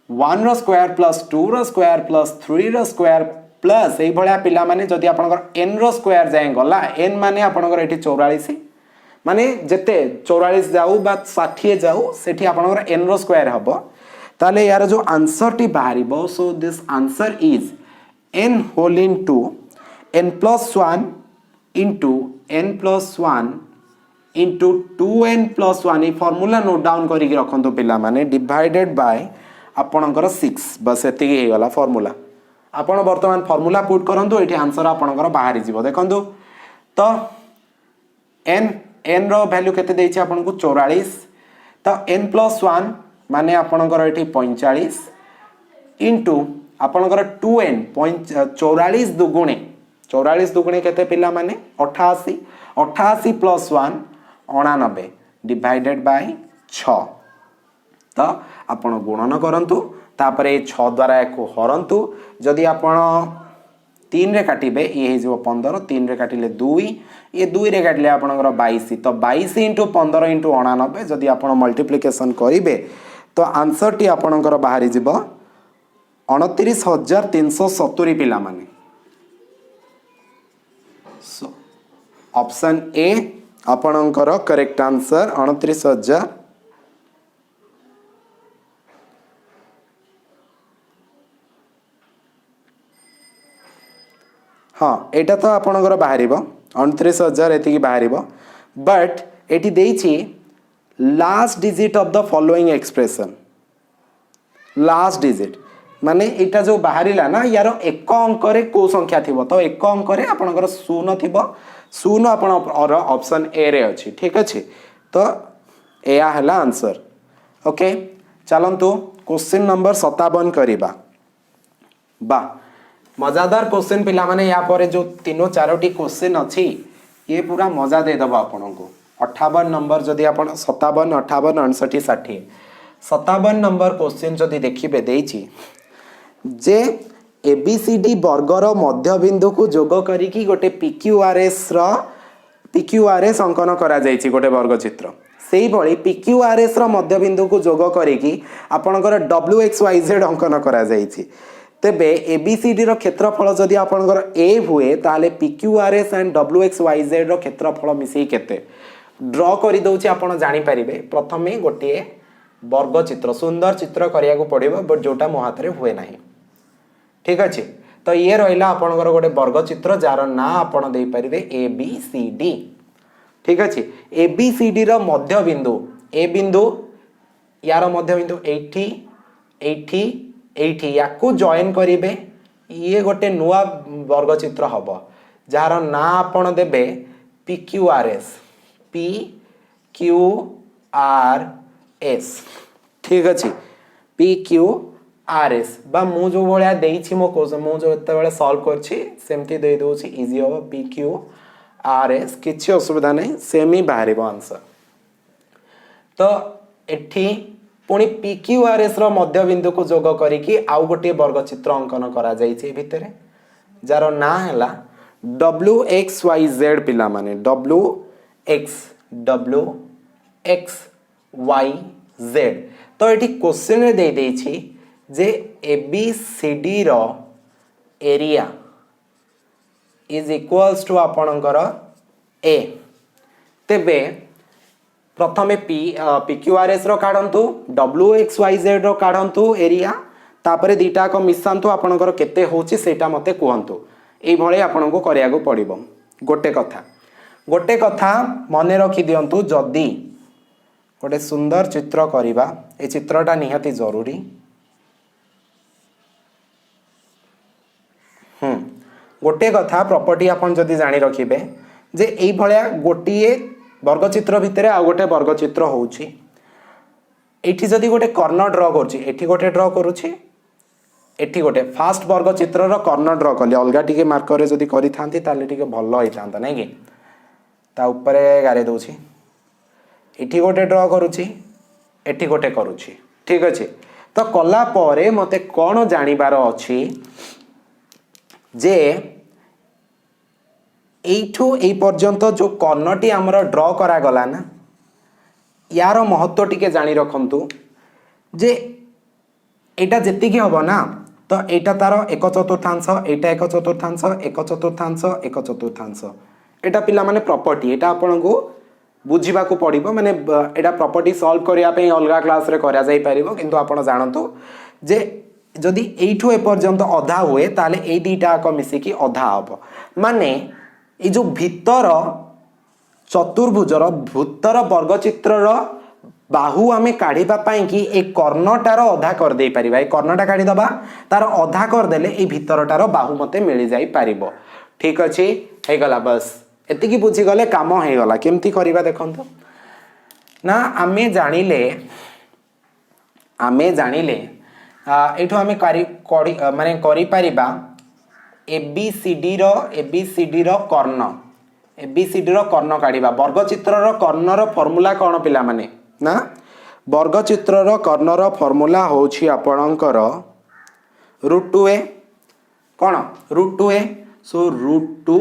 A: 1 रो स्क्वायर प्लस 2 रो स्क्वायर प्लस 3 रो स्क्वायर प्लस ए भलिया पिला माने जदी आपनकर n रो स्क्वायर जाय गला n माने आपनकर एठी 44 माने जते 44 जाऊ बा 60 जाऊ सेठी आपनकर n रो स्क्वायर हबो ताले यार जो आंसर टी बाहरिबो so this answer is n whole into n plus 1 into n plus 1 into 2n plus 1 ये फॉर्मूला नोट डाउन करी रखंतो पिला माने डिवाइडेड बाय आपणकर 6 बस एति हे गला फॉर्मूला आपण वर्तमान फॉर्मूला पुट करंतो एठी आंसर आपणकर बाहरी जीवो देखंतो तो n रो वैल्यू केते देछि आपन को 44 तो n plus 1 माने आपणकर एठी 45 into आपणकर 2n 44 दुगुणे 44 दुगुणे केते पिला माने 88 88 प्लस 1 89 डिवाइडेड बाय 6 तो आपण गुणन करंतु तापरे 6 द्वारा एको हरंतु जदि आपण 3 रे काटिबे ये हो 15 3 रे काटिले 2 ये 2 रे काटिले आपनकर 22 तो 22 इंटू 15 इंटू 89 जदि आपण मल्टीप्लिकेशन करिवे तो आंसर टी आपनकर बाहरी जिवो 29,370 पिला माने सो ऑप्शन ए आपनकर करेक्ट आंसर 29,000 हाँ एटा तो आपनकर बाहर 29,000 एति बाहर बट एटी देछि last digit of the following expression last digit माने एटा जो बाहरिला ना यार एक अंक रे को संख्या थिबो तो एक अंक रे आपनकर शून्य थिबो शून्य आपण ऑप्शन ए रे अछि ठीक अछि तो एया हला आंसर ओके चलंतु क्वेश्चन नंबर 57 करिबा बा मजादार क्वेश्चन पिला माने या पर जो तीनो चारोटी क्वेश्चन अछि ये पूरा मजा दे दबा आपन को 58 नंबर जदि आपण 57 58 59 60 57 नंबर क्वेश्चन जदि देखिबे देछि जे एबीसीडी वर्गर मध्य बिंदु को जोग करिकी गोटे पीक्यूआरएस अंकन करा जायछि गोटे वर्ग चित्र सेही भली पीक्यूआरएस रो मध्य बिंदु को जोग करिकी आपनकर डब्ल्यूएक्सवाईजेड अंकन करा जायछि तेबे एबीसीडी रो क्षेत्रफल जदि आपनकर ए हुए ताले पीक्यूआरएस एंड डब्ल्यूएक्सवाईजेड रो क्षेत्रफल मिसई केते ड्रॉ करि दउछि आपण जानि परिबे प्रथमे गोटे वर्ग चित्र सुंदर चित्र करिया को पड़िबो बट जोटा मो हाथ रे हुए नाही ठीक अछि तो ये रहिला आपनकर गोटे वर्ग चित्र जार ना आपण देई परिबे ए बी सी डी ठीक अछि ए बी सी डी रो मध्य बिंदु ए बिंदु यार मध्य बिंदु 80 याकू जॉइन करिवे ये गोटे नुआ वर्ग चित्र हबो जार ना आपण देबे पीक्यूआरएस ठीक अछि पीक्यूआरएस बा मु जो भलिया देइछि मो जो एते बेले सॉल्व करछि सेमति दे दोछि इजी हबो पीक्यूआरएस किछि असुविधा नै सेमी बाहरिबो आंसर तो एठी पुणी पीक्यूआरएस रो मध्य बिंदु को जोग करिकी आउ गोटे वर्ग चित्र अंकन करा जाइछि भितरे जार ना हैला डब्ल्यूएक्सवाईजेड पिला माने डब्ल्यूएक्सवाईजेड तो एठी क्वेश्चन रे दे देछि जे एबीसीडी रो एरिया इज इक्वल्स टू आपनकर ए तेबे प्रथमे पीक्यूआरएस रो काढंतु डब्ल्यूएक्सवाईजेड रो काढंतु एरिया तापरे दीटा को मिसांतु आपनकर केते होची सेटा मते कहंतु एई भळे आपनको करिया को पड़िबो गोटे कथा मने रखि दियंतु जदी गोटे सुंदर चित्र करिबा ए चित्रटा निहाती जरूरी गोटे कथा प्रॉपर्टी आपन जदी जानि रखिबे जे एई भळया गोटिए वर्ग चित्र भितर आ गोटे वर्ग चित्र होउची एठी जदी गोटे कॉर्नर ड्रॉ करछि एठी गोटे ड्रॉ करूछि एठी गोटे फास्ट वर्ग चित्र रो कॉर्नर ड्रॉ करले अलगा टिके मार्कर रे जदी करि थांती ताले टिके भलो होई थांता नै कि ता ऊपर गारे दउछि एठी गोटे ड्रॉ करूछि एठी गोटे करूछि ठीक अछि तो कला परे मते कोन जानिबार अछि जे एठू ए पर्यंत जो कर्णटी आमर ड्रॉ करा गला ना यार महत्व टिके जानी रखंतु जे एटा जेतिकी हबो ना तो एटा तार 1/4 एटा 1/4 1/4 एटा पिला माने प्रॉपर्टी एटा आपन को बुझीबा को पड़िबो माने एटा प्रॉपर्टी सॉल्व करिया पे अलगा क्लास रे करा जाई परिबो किंतु आपन जानंतु जे जदी एठू ए पर्यंत अधा हुए ताले ए दीटा को मिसी की अधा हबो माने ए जो भीतर चतुर्भुजर भूतर वर्ग चित्रर बाहु आमे काढिबा पई कि ए कर्णटार अधा कर दे परिबा ए कर्णटा काढी दबा तार अधा कर देले ए भीतरटार बाहु मते मिली जाई परिबो ठीक अछि हे गला बस एति की बुझी गले काम हे गला केमती करिबा देखंतो ना आमे जानिले एठो आमे माने करि परिबा एबीसीडी रो कर्ण काढिबा वर्ग चित्र रो कर्ण रो फार्मूला कोन पिला माने ना वर्ग चित्र रो कर्ण रो फार्मूला होछि आपणकर √2a कौन √2a सो √2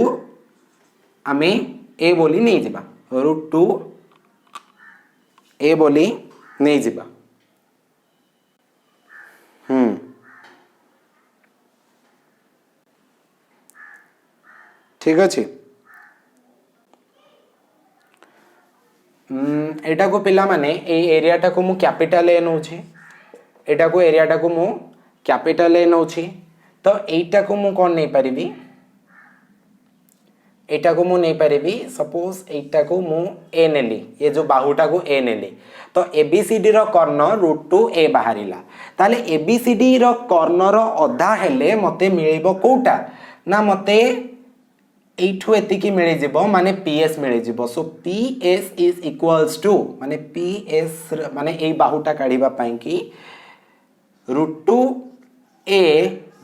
A: आमे ए बोली नहीं जिबा √2a बोली नहीं जिबा ठीक अच्छे एटा को पिला माने ए एरिया टा को मु कैपिटल ए नौछि एटा को एरिया टा को मु कैपिटल ए नौछि तो एटा को मु कोन नहीं परिबी एटा को मु नहीं परिबी सपोज एटा को मु ए नेली ये जो बाहुटा को ए नेली तो एबीसीडी रो कॉर्नर √2a बाहरिला ताले एबीसीडी रो कॉर्नर अधा हेले मते मिलिबो कोटा ना मते एठू एतिकी मिली जिवो माने पीएस मिली जिवो सो पीएस इज इक्वल्स टू माने पीएस माने ए बाहुटा काढिबा पई की √2a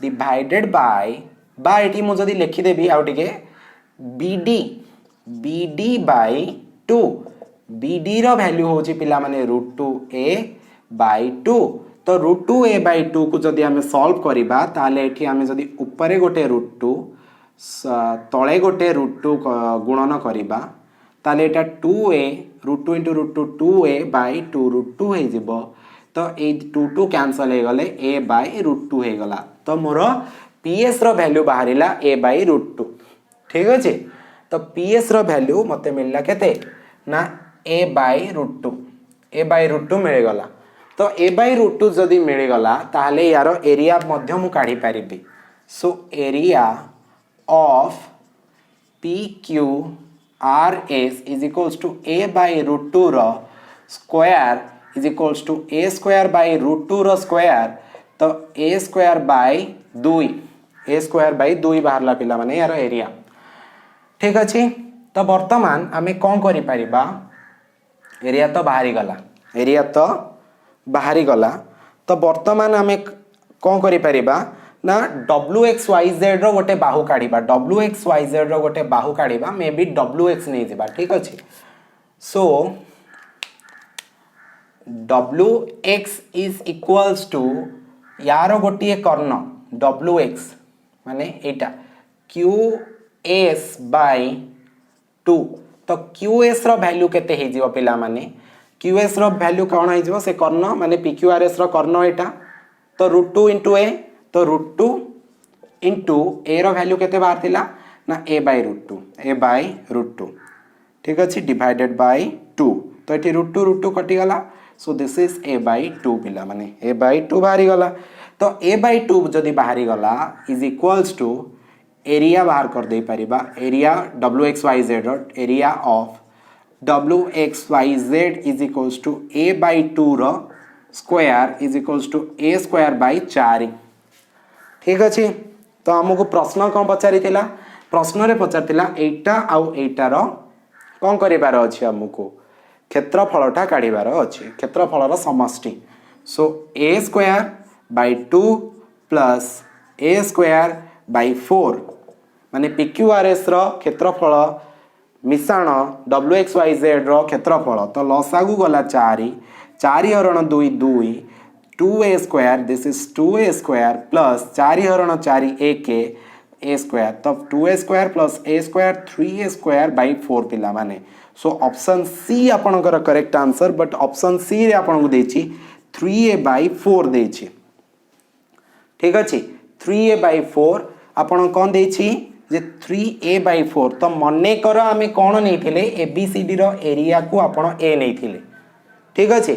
A: डिवाइडेड बाय एटी मु जदी लिखि देबी आउ टिके BD बाय 2 BD रो वैल्यू होची पिला माने √2a बाय 2 तो √2a बाय 2 को जदी हमें सॉल्व करिबा ताले एठी हमें जदी ऊपरे गोटे √2 तळे गोटे √2 गुणन करिबा ताले एटा 2a √2 * √2 2a बाय 2 √2 हे जिवो तो ए 2 कैंसिल हे गले a बाय √2 हे गला तो मोर PS रो वैल्यू बाहरिला a बाय √2 ठीक अछि तो PS रो वैल्यू मते मिलला केते ना a बाय √2 मिल गला तो a बाय √2 जदी मिल गला ताले यार एरिया मध्य मु काढी परिबी so area of PQRS is equals to a by √2 रो square is equals to a square by √2 रो square तो a square by 2 बाहरला पिला माने यार एरिया ठीक अछि तो वर्तमान आमे कोन करि परिबा एरिया तो बाहरी गला तो वर्तमान आमे कोन करि परिबा ना WXYZ रो गोटे बाहु काढिबा WXYZ रो गोटे बाहु काढिबा मे बी WX नहीं जिबा ठीक अछि सो WX इज इक्वल्स टू यारो गोटे कर्ण WX माने एटा QS बाय 2 तो QS रो वैल्यू केते हे जिवो पिला माने QS रो वैल्यू कोन हे जिवो से कर्ण माने PQRS रो कर्ण एटा तो √2 * a तो √2 इंटू a रो वैल्यू केते बाहर थिला ना a बाय √2 ठीक अछि डिवाइडेड बाय 2 तो एठी √2 कटि गला so this is a by 2 पिला माने a बाय 2 बाहरी गला तो a बाय 2 जदी बाहरी गला इज इक्वल्स टू एरिया बाहर कर दे परिबा area WXYZ area of WXYZ is equals to a by 2 रो square is equals to a square by 4 ठीक अछि तो हमको प्रश्न कोन पचारिथिला प्रश्न रे पचारथिला एटा आउ एटा रो कोन करिबार अछि हमको क्षेत्रफलटा काढिबार अछि क्षेत्रफल रो समष्टि सो a square bye 2 plus a square by 4 माने PQRS रो क्षेत्रफल मिश्रण WXYZ रो क्षेत्रफल तो लसागु गला 4 हरण 2 2a square this is 2a square plus 4 हरण 4 a स्क्वायर तब 2a square plus a square 3a square by 4 पिला माने सो ऑप्शन सी आपनकर correct answer but option C रे आपन को देछि 3a बाय 4 देछि ठीक अछि 3a बाय 4 आपन कोन देछि जे 3a बाय 4 तो मने कर आमे कोन नै थिले एबीसीडी रो एरिया को आपन a नै थिले ठीक अछि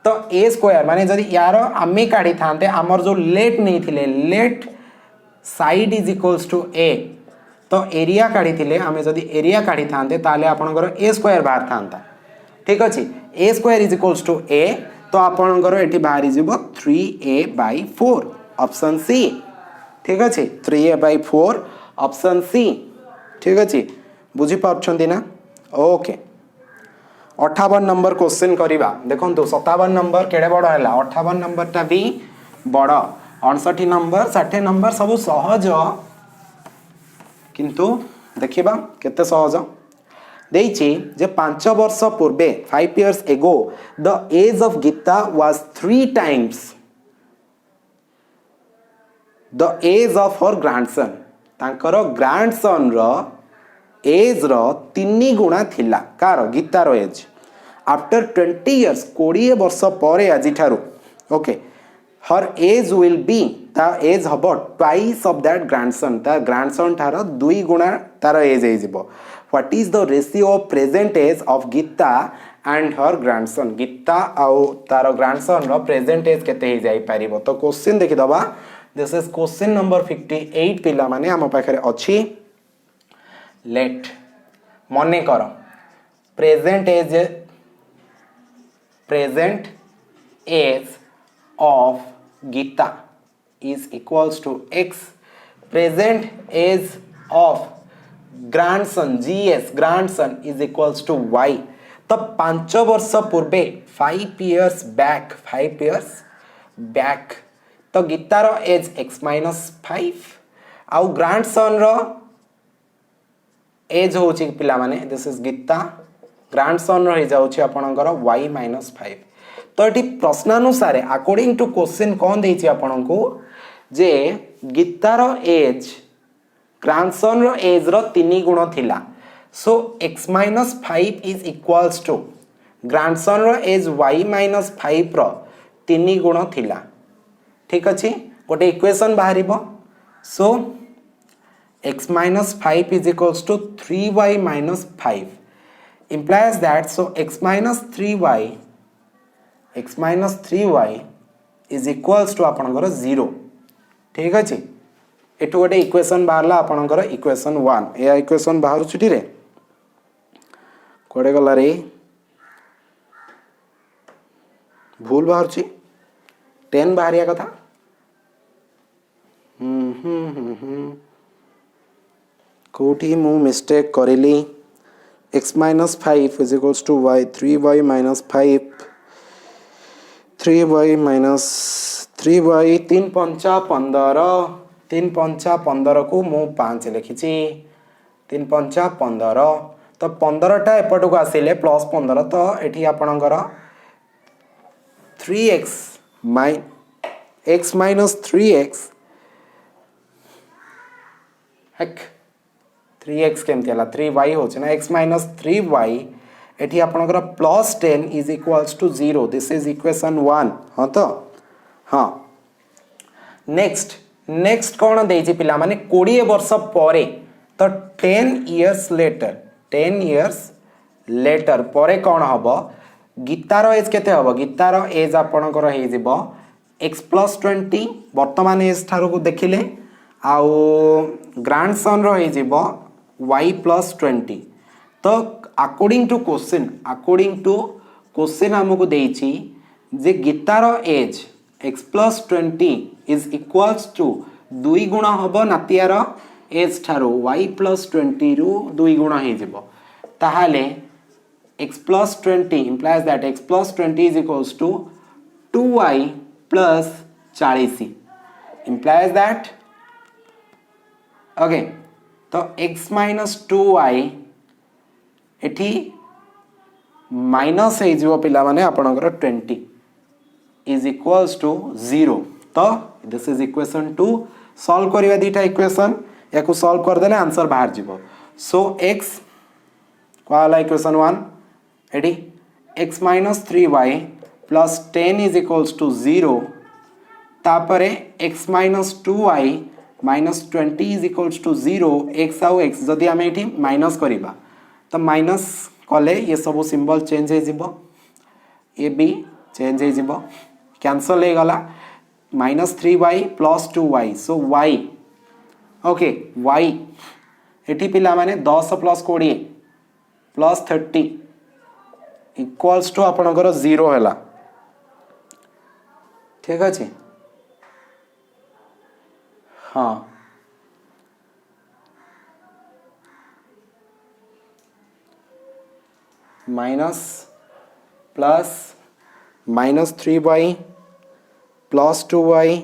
A: तो a स्क्वायर माने जदी यार आमे काढी थांते हमर जो लेट नहीं थिले let side is equals to a तो एरिया काढी थिले आमे जदी एरिया काढी थांते ताले आपनकर a स्क्वायर बाहर थांता ठीक अछि a square is equals to a तो आपनकर एठी बाहर जिवो 3a बाय 4 ऑप्शन सी ठीक अछि 3a बाय 4 ऑप्शन सी ठीक अछि बुझी पाछंदी ना ओके 58 नंबर क्वेश्चन करिबा देखन तो 57 नंबर केडे बड़ हैला 58 नंबर ता भी बड़ 59 नंबर 60 नंबर सब सहज किंतु देखिबा केते सहज देइछि जे 5 वर्ष पूर्वे 5 years ago the age of Gita was 3 times the age of her grandson तांकर ग्रांडसन रो एज रो 3 गुणा थिला कार गीतार एज आफ्टर 20 इयर्स 20 वर्ष पर आज ठारू okay her age will be ता एज हम ट्वाइस ऑफ दैट ग्रांडसन ता ग्रांडसन ठार 2 गुणा तार एज हो what is the ratio of present age of Gita and her grandson Gita आउ तार ग्रांडसन रो प्रेजेंट एज केते हो जाई परिबो तो क्वेश्चन देखि दबा दिस इज क्वेश्चन नंबर 58 पिला माने हम पाखरे अछि लेट मने कर present age of Gita is equals to X present age of grandson GS grandson is equals to Y तो 5 वर्ष पूर्वे 5 years back तो गीतार एज x माइनस 5 आउ ग्रांडसन रो एज होची पिला माने दिस इज गीता ग्रांडसन रो हे जाउची आपनकर y माइनस 5 तो ये प्रश्नानुसार अकॉर्डिंग टू क्वेश्चन कौन देछि आपन को जे गीतार एज ग्रांडसन रो एज रो 3 गुण थिला सो x minus 5 is equals to grandson रो एज y माइनस 5 रो 3 गुण थिला ठीक अछि गोटे इक्वेशन बाहरिबो so x minus 5 is equals to 3y minus 5 implies that so x माइनस 3y is equals to आपनकर 0 ठीक अछि एठो गोटे इक्वेशन बाहरला आपनकर इक्वेशन 1 या इक्वेशन बाहर छुटी रे कोडे गला रे भूल बाहर छी 10 बाहरिया कथा कोठी मु mistake करिली x minus 5 is equals to y 3y minus 5 3y minus 3y 3 पंचा 15 3 पंचा 15 को मु 5 लिखी 3 पंचा 15 तो 15 टा एपट को आसिले प्लस 15 तो एठी आपणकर 3x x minus 3x हेक 3x केमती हला 3y होछ ना x minus 3y एठी आपनकर plus 10 is equals to 0 this is equation 1 हां तो हां नेक्स्ट कोन देछि पिला माने 20 वर्ष परे तो 10 इयर्स लेटर परे कोन हबो गीतार एज केते हबो गीतार एज आपनकर हे जिवो x plus 20 वर्तमान एज थारो को देखिले आउ ग्रांडसन रो हे जिवो y plus 20 तो अकॉर्डिंग टू क्वेश्चन हमको देछि जे गीतार age x plus 20 is equals to 2 गुण हबो नातियार एज थारो y plus 20 रु 2 गुण हे जिवो ताहाले x plus 20 implies that x plus 20 is equals to 2y plus 40 implies that okay तो x minus 2y एठी माइनस हे जिवो पिला माने आपनकर 20 is equals to 0 तो दिस इज इक्वेशन 2 सॉल्व करिवा दीटा इक्वेशन याकू सॉल्व कर देले आंसर बाहर जिवो सो x वाला इक्वेशन 1 एडी x minus 3y plus 10 is equals to 0 तापरे x minus 2y minus 20 is equals to 0 x आउ x जदि हमें एठी माइनस करिबा तो माइनस कले ये सब सिंबल चेंज हो जिवो ये भी चेंज हो जिवो कैंसल हो गला minus 3y plus 2y so y okay y एठी पिला माने 10 plus 20 plus 30 equals to आपनकर 0 हैला ठीक अछि हाँ minus plus minus 3y plus 2y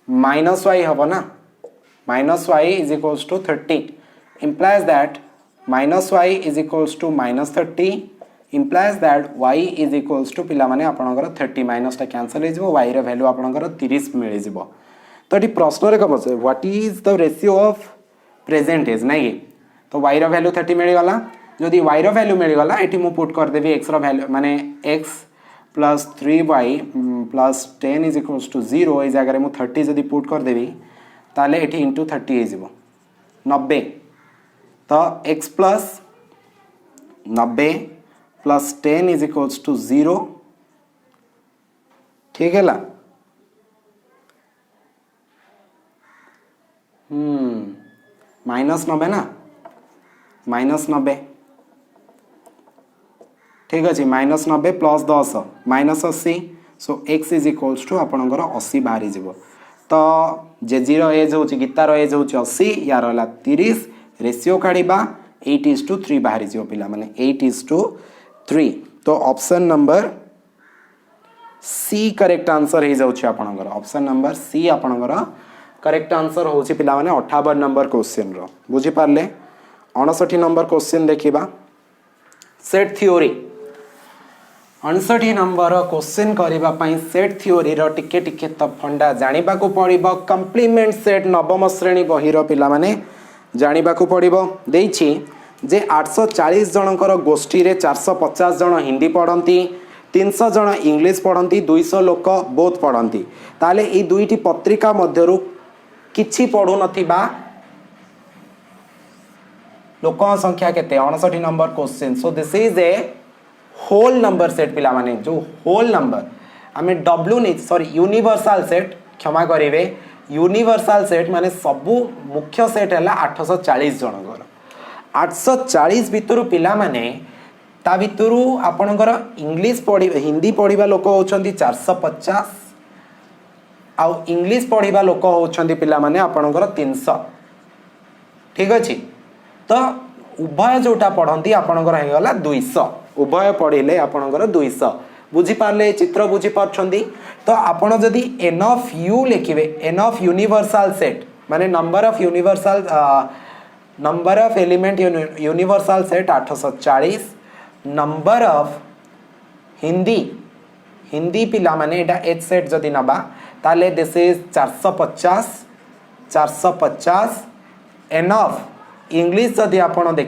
A: minus y हबो ना minus y is equals to 30 implies that minus y is equals to minus 30 implies that y is equals to पिला माने आपनकर 30 माइनस टा कैंसिल हो जिवो y रे वैल्यू आपनकर 30 मिलि जिवो तो ये प्रश्न कम अच्छे what is the ratio of percentage नहीं तो वाई रैल्यू 30 मिलगला जदि वाई रैल्यू मिलगला ये मुझे पुट करदेवी एक्स रैल्यू माने x plus 3y plus 10 is equals to 0 ये जगह मुझे 30 जदि पुट करदेवी ताले ये इंटू 30 हो 90 तो x plus 90 plus 10 is equals to 0 ठीक है ला माइनस 90 ना माइनस 90 ठीक अच्छे minus 90 plus 10 minus 80 so x is equals to आपणकर 80 बाहरी जीव तो जेजीर एज हो गीतार एज हो 80 यार है 30 रेशियो काढ़ा 8:3 बाहरी जीव पिला माने 8:3 तो option number C correct answer हो जाउछि आपणकर ऑप्शन नंबर सी आपणकर करेक्ट आंसर होछि पिला माने 58 नंबर क्वेश्चन रो बुझी पारले 59 नंबर क्वेश्चन देखिबा सेट थ्योरी 59 नंबर क्वेश्चन करबा पई सेट थ्योरी रो टिके टिके तो फंडा जानिबा को पड़िबो कम्प्लीमेंट सेट नवम श्रेणी बही रो पिला माने जानिबा को पड़िबो देइछि जे 840 जनकर गोष्ठी रे 450 जन हिंदी पढ़ंती 300 जन इंग्लिश पढ़ंती 200 लोक बोथ पढ़ंती ताले ई दुईटी पत्रिका मध्यरु किछि पढ़ु नथिबा लोक संख्या केते 59 number question so this is a whole number set पिला माने जो होल नंबर आमे डब्ल्यू नहीं सॉरी यूनिवर्सल सेट क्षमा करिवे यूनिवर्सल सेट माने सबु मुख्य सेट है 840 जनकर 840 भितर पिला माने ता भितर आपणकर इंग्लिश पढ़ी हिंदी पढ़िबा लोक होचंती 450 आउ इंग्लिश पढ़िबा लोक होचंती पिला माने आपणकर 300 ठीक अछि तो उभय जोटा पढ़ंती आपणकर हे गला 200 उभय पढ़िले आपणकर 200 बुझी पारले चित्र बुझी पारछंती तो आपण जदी एन ऑफ यू लिखिबे एन ऑफ यूनिवर्सल सेट माने number of element universal set 840 number of Hindi पिला माने एटा एच सेट जदी नबा ताले this is 450 n of English जदी आपण